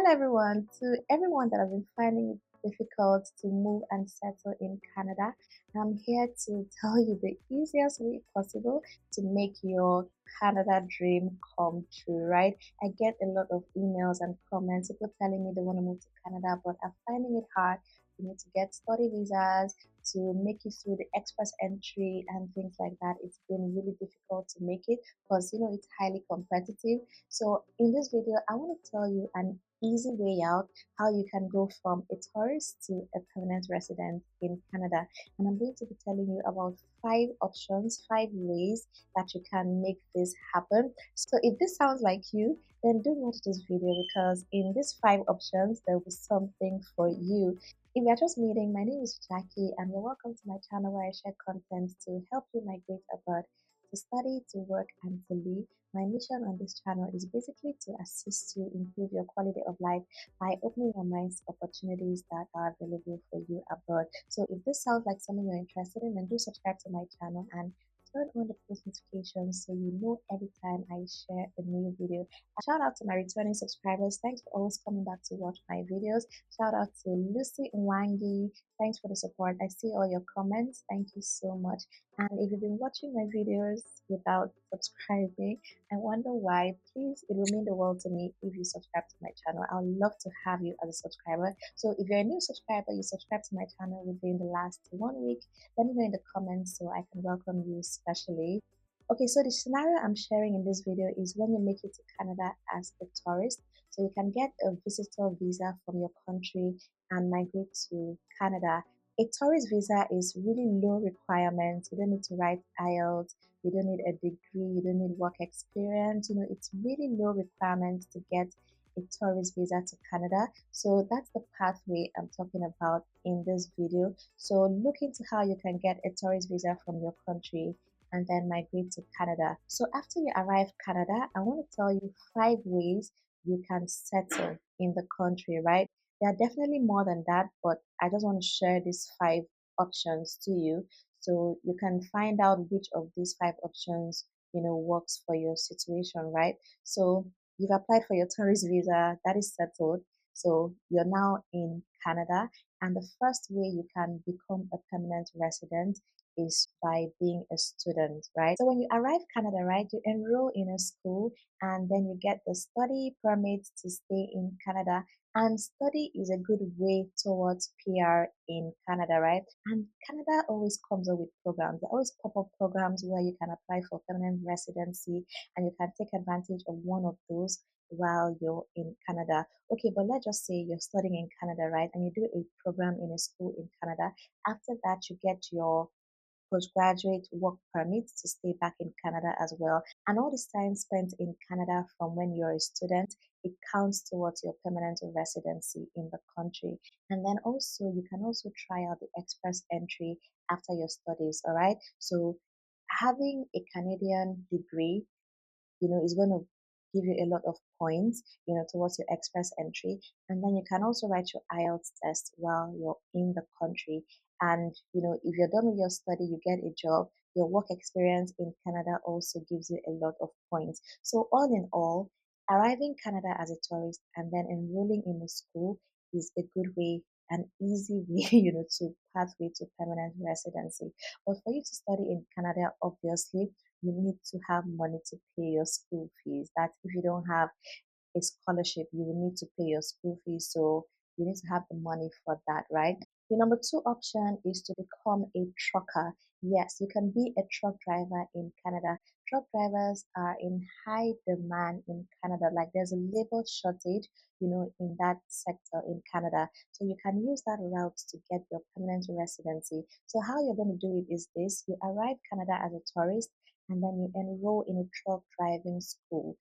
Hello, everyone. To everyone that has been finding it difficult to move and settle in Canada, I'm here to tell you the easiest way possible to make your Canada dream come true, right? I get a lot of emails and comments, people telling me they want to move to Canada, but are finding it hard. You need to get study visas to make it through the express entry and things like that. It's been really difficult to make it because it's highly competitive. So in this video, I want to tell you an easy way out how you can go from a tourist to a permanent resident in Canada. And I'm going to be telling you about five options, five ways that you can make this happen. So if this sounds like you, then do watch this video because in these five options, there will be something for you. If you're just meeting, my name is Jackie, and you're welcome to my channel where I share content to help you migrate abroad, to study, to work, and to live. My mission on this channel is basically to assist you improve your quality of life by opening your minds to opportunities that are available for you abroad. So if this sounds like something you're interested in, then do subscribe to my channel and turn on the post notifications so you know every time I share a new video. Shout out to my returning subscribers. Thanks for always coming back to watch my videos. Shout out to Lucy Nwangi. Thanks for the support. I see all your comments. Thank you so much. And if you've been watching my videos without subscribing, I wonder why. Please, it will mean the world to me if you subscribe to my channel. I would love to have you as a subscriber. So if you're a new subscriber, you subscribe to my channel within the last 1 week, let me know in the comments so I can welcome you specially. Okay, so the scenario I'm sharing in this video is when you make it to Canada as a tourist. So you can get a visitor visa from your country and migrate to Canada. A tourist visa is really low requirements. You don't need to write IELTS, you don't need a degree, you don't need work experience. It's really low requirements to get a tourist visa to Canada. So that's the pathway I'm talking about in this video. So look into how you can get a tourist visa from your country and then migrate to Canada. So after you arrive Canada, I want to tell you five ways you can settle in the country, right? There are definitely more than that, but I just want to share these five options to you so you can find out which of these five options works for your situation, right? So you've applied for your tourist visa, that is settled. So you're now in Canada, and the first way you can become a permanent resident is by being a student, right? So when you arrive Canada, right, you enroll in a school and then you get the study permit to stay in Canada. And study is a good way towards PR in Canada, right? And Canada always comes up with programs. There always pop up programs where you can apply for permanent residency and you can take advantage of one of those while you're in Canada. Okay, but let's just say you're studying in Canada, right? And you do a program in a school in Canada. After that, you get your postgraduate work permits to stay back in Canada as well. And all this time spent in Canada from when you're a student, it counts towards your permanent residency in the country. And then also, you can also try out the express entry after your studies, all right? So having a Canadian degree is going to give you a lot of points, towards your express entry. And then you can also write your IELTS test while you're in the country. And, if you're done with your study, you get a job. Your work experience in Canada also gives you a lot of points. So all in all, arriving Canada as a tourist and then enrolling in a school is a good way, an easy way, to pathway to permanent residency. But for you to study in Canada, obviously, you need to have money to pay your school fees. That if you don't have a scholarship, you will need to pay your school fees. So you need to have the money for that, right? The number two option is to become a trucker. Yes, you can be a truck driver in Canada. Truck drivers are in high demand in Canada. Like there's a labor shortage, in that sector in Canada. So you can use that route to get your permanent residency. So how you're going to do it is this: you arrive Canada as a tourist and then you enroll in a truck driving school.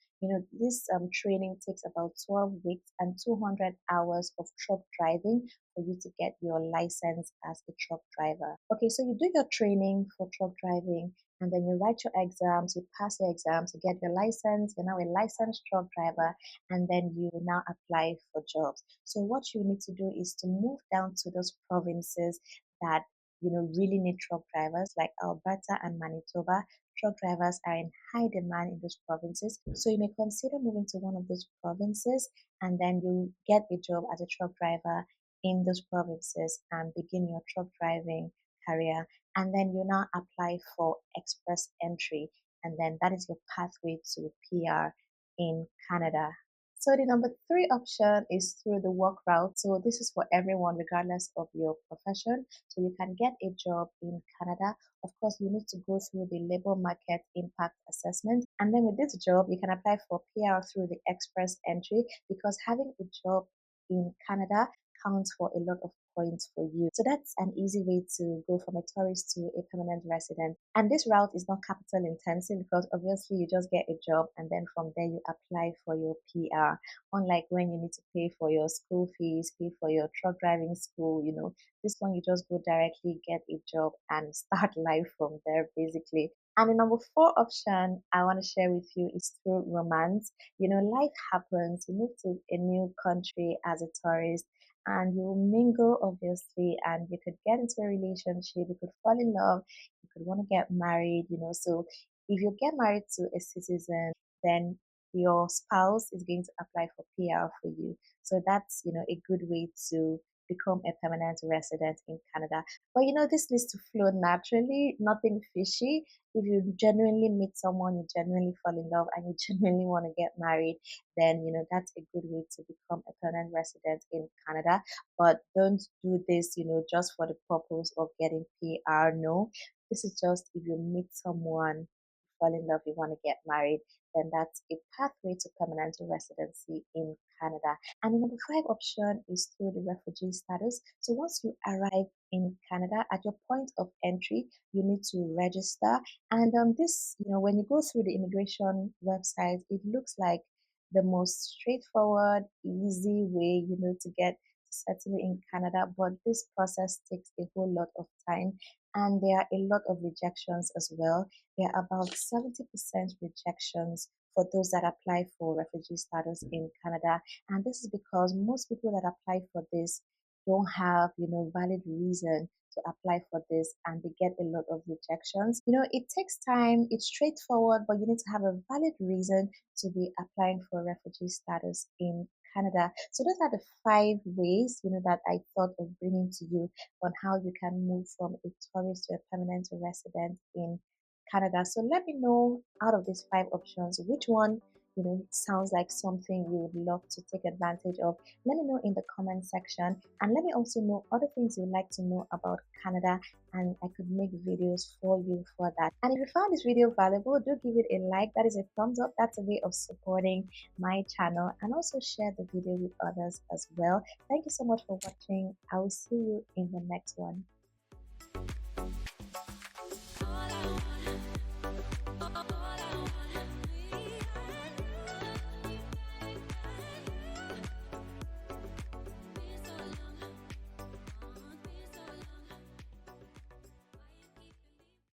This training takes about 12 weeks and 200 hours of truck driving for you to get your license as a truck driver. Okay, so you do your training for truck driving and then you write your exams, you pass your exams, you get your license, you're now a licensed truck driver, and then you now apply for jobs. So what you need to do is to move down to those provinces that really need truck drivers like Alberta and Manitoba. truck drivers are in high demand in those provinces. So you may consider moving to one of those provinces, and then you get a job as a truck driver in those provinces and begin your truck driving career. And then you now apply for express entry, and then that is your pathway to PR in Canada. So the number three option is through the work route. So this is for everyone, regardless of your profession. So you can get a job in Canada. Of course, you need to go through the labor market impact assessment. And then with this job, you can apply for PR through the express entry, because having a job in Canada counts for a lot of points for you. So that's an easy way to go from a tourist to a permanent resident. And this route is not capital intensive, because obviously you just get a job and then from there you apply for your PR. Unlike when you need to pay for your school fees, pay for your truck driving school, this one you just go directly, get a job and start life from there basically. And the number four option I want to share with you is through romance. Life happens. You move to a new country as a tourist and you mingle, obviously, and you could get into a relationship, you could fall in love, you could want to get married. So if you get married to a citizen, then your spouse is going to apply for PR for you. So that's a good way to become a permanent resident in Canada. But this needs to flow naturally, nothing fishy. If you genuinely meet someone, you genuinely fall in love, and you genuinely want to get married, then that's a good way to become a permanent resident in Canada. But don't do this just for the purpose of getting PR. No, this is just if you meet someone, fall in love, you want to get married, then that's a pathway to permanent residency in Canada. And the number five option is through the refugee status. So once you arrive in Canada, at your point of entry, you need to register. And when you go through the immigration website, it looks like the most straightforward, easy way to get to settle in Canada. But this process takes a whole lot of time, and there are a lot of rejections as well. There are about 70% rejections for those that apply for refugee status in Canada. And this is because most people that apply for this don't have valid reason to apply for this, and they get a lot of rejections. It takes time, it's straightforward, but you need to have a valid reason to be applying for refugee status in Canada. So those are the five ways that I thought of bringing to you on how you can move from a tourist to a permanent resident in Canada. So let me know, out of these five options, which one sounds like something you would love to take advantage of. Let me know in the comment section, and let me also know other things you'd like to know about Canada, and I could make videos for you for that. And if you found this video valuable, do give it a like. That is a thumbs up. That's a way of supporting my channel, and also share the video with others as well. Thank you so much for watching. I will see you in the next one.